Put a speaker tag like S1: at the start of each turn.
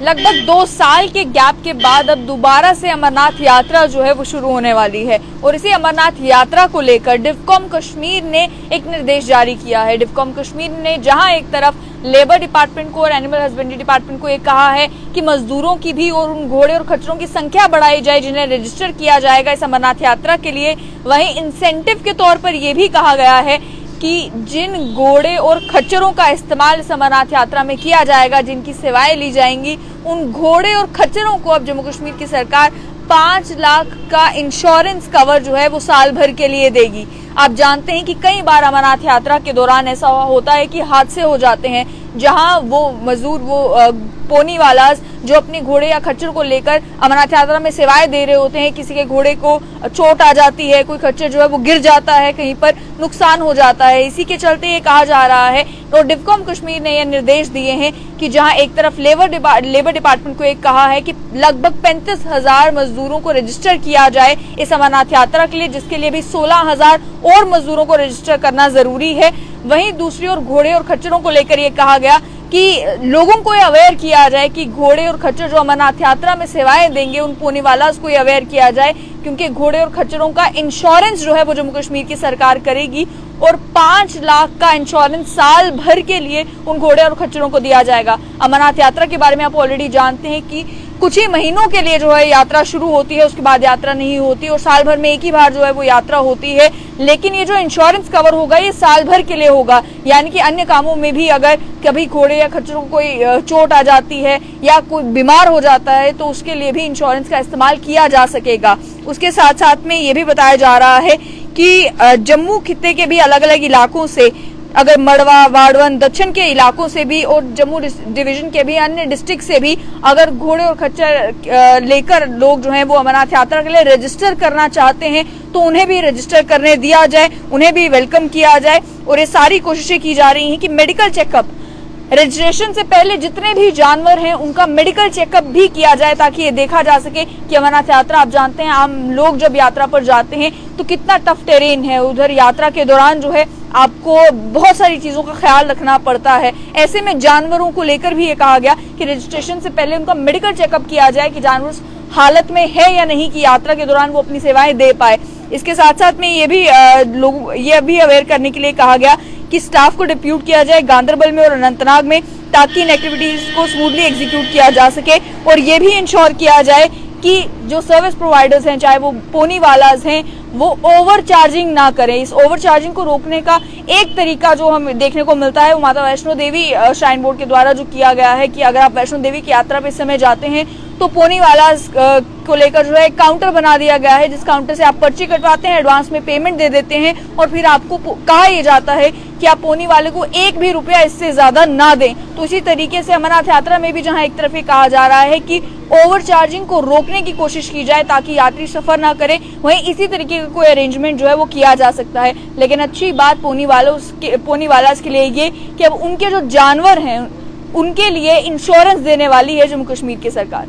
S1: लगभग 2 साल के गैप के बाद अब दोबारा से अमरनाथ यात्रा जो है वो शुरू होने वाली है और इसी अमरनाथ यात्रा को लेकर डिवकॉम कश्मीर ने एक निर्देश जारी किया है। डिवकॉम कश्मीर ने जहां एक तरफ लेबर डिपार्टमेंट को और एनिमल हस्बेंड्री डिपार्टमेंट को ये कहा है कि मजदूरों की भी और उन घोड़े और खच्चरों की संख्या बढ़ाई जाए जिन्हें रजिस्टर किया जाएगा इस अमरनाथ यात्रा के लिए, वहीं इंसेंटिव के तौर पर यह भी कहा गया है कि जिन घोड़े और खच्चरों का इस्तेमाल इस अमरनाथ यात्रा में किया जाएगा, जिनकी सेवाएं ली जाएंगी, उन घोड़े और खच्चरों को अब जम्मू कश्मीर की सरकार 5 लाख का इंश्योरेंस कवर जो है वो साल भर के लिए देगी। आप जानते हैं कि कई बार अमरनाथ यात्रा के दौरान ऐसा होता है कि हादसे हो जाते हैं जहां वो मजदूर पोनी वालाज जो अपने घोड़े या खच्चर को लेकर अमरनाथ यात्रा में सेवाएं दे रहे होते हैं, किसी के घोड़े को चोट आ जाती है, कोई खच्चर जो है वो गिर जाता है, कहीं पर नुकसान हो जाता है। इसी के चलते ये कहा जा रहा है और डिवकॉम कश्मीर ने यह निर्देश दिए हैं कि जहां एक तरफ लेबर डिपार्टमेंट को एक कहा है कि लगभग 35,000 मजदूरों को रजिस्टर किया जाए इस अमरनाथ यात्रा के लिए, जिसके लिए भी 16,000 और मजदूरों को रजिस्टर करना जरूरी है। वहीं दूसरी ओर घोड़े और खच्चरों को लेकर ये कहा गया कि लोगों को अवेयर किया जाए कि घोड़े और खच्चर जो अमरनाथ यात्रा में सेवाएं देंगे उन पोनी वालास को अवेयर किया जाए, क्योंकि घोड़े और खच्चरों का इंश्योरेंस जो है वो जम्मू कश्मीर की सरकार करेगी और 5 लाख का इंश्योरेंस साल भर के लिए उन घोड़े और खच्चरों को दिया जाएगा। अमरनाथ यात्रा के बारे में आप ऑलरेडी जानते हैं कि कुछ ही महीनों के लिए जो है यात्रा शुरू होती है, उसके बाद यात्रा नहीं होती और साल भर में एक ही बार जो है वो यात्रा होती है। लेकिन ये जो इंश्योरेंस कवर होगा ये साल भर के लिए होगा, यानी कि अन्य कामों में भी अगर कभी घोड़े या खच्चरों को कोई चोट आ जाती है या कोई बीमार हो जाता है तो उसके लिए भी इंश्योरेंस का इस्तेमाल किया जा सकेगा। उसके साथ साथ में ये भी बताया जा रहा है कि जम्मू खित्ते के भी अलग अलग इलाकों से, अगर मड़वा, वाड़वन, दक्षिण के इलाकों से भी और जम्मू डिवीजन के भी अन्य डिस्ट्रिक्ट से भी अगर घोड़े और खच्चर लेकर लोग जो हैं वो अमरनाथ यात्रा के लिए रजिस्टर करना चाहते हैं तो उन्हें भी रजिस्टर करने दिया जाए, उन्हें भी वेलकम किया जाए। और ये सारी कोशिशें की जा रही हैं कि मेडिकल चेकअप रजिस्ट्रेशन से पहले जितने भी जानवर हैं उनका मेडिकल चेकअप भी किया जाए, ताकि ये देखा जा सके कि अमरनाथ यात्रा, आप जानते हैं आम लोग जब यात्रा पर जाते हैं तो कितना टफ टेरेन है, उधर यात्रा के दौरान जो है आपको बहुत सारी चीजों का ख्याल रखना पड़ता है। ऐसे में जानवरों को लेकर भी ये कहा गया कि रजिस्ट्रेशन से पहले उनका मेडिकल चेकअप किया जाए कि जानवर उस हालत में है या नहीं कि यात्रा के दौरान वो अपनी सेवाएं दे पाए। इसके साथ साथ में ये भी अवेयर करने के लिए कहा गया कि स्टाफ को डिप्यूट किया जाए गांदरबल में और अनंतनाग में, ताकि इन एक्टिविटीज को स्मूथली एग्जीक्यूट किया जा सके और ये भी इंश्योर किया जाए कि जो सर्विस प्रोवाइडर्स हैं, चाहे वो पोनी वालाज हैं, वो ओवर चार्जिंग ना करें। इस ओवर चार्जिंग को रोकने का एक तरीका जो हमें देखने को मिलता है वो माता वैष्णो देवी श्राइन बोर्ड के द्वारा जो किया गया है कि अगर आप वैष्णो देवी की यात्रा पे इस समय जाते हैं तो पोनी वालाज को लेकर जो है एक काउंटर बना दिया गया है, जिस काउंटर से आप पर्ची कटवाते हैं, एडवांस में पेमेंट दे देते हैं और फिर आपको कहा यह जाता है कि आप पोनी वाले को 1 भी रुपया इससे ज्यादा ना दें। तो इसी तरीके से अमरनाथ यात्रा में भी जहां एक तरफ ये कहा जा रहा है कि ओवर चार्जिंग को रोकने की कोशिश की जाए ताकि यात्री सफर ना करे, वहीं इसी तरीके का कोई अरेंजमेंट जो है वो किया जा सकता है। लेकिन अच्छी बात पोनी वालास के लिए ये कि अब उनके जो जानवर हैं उनके लिए इंश्योरेंस देने वाली है जम्मू कश्मीर की सरकार।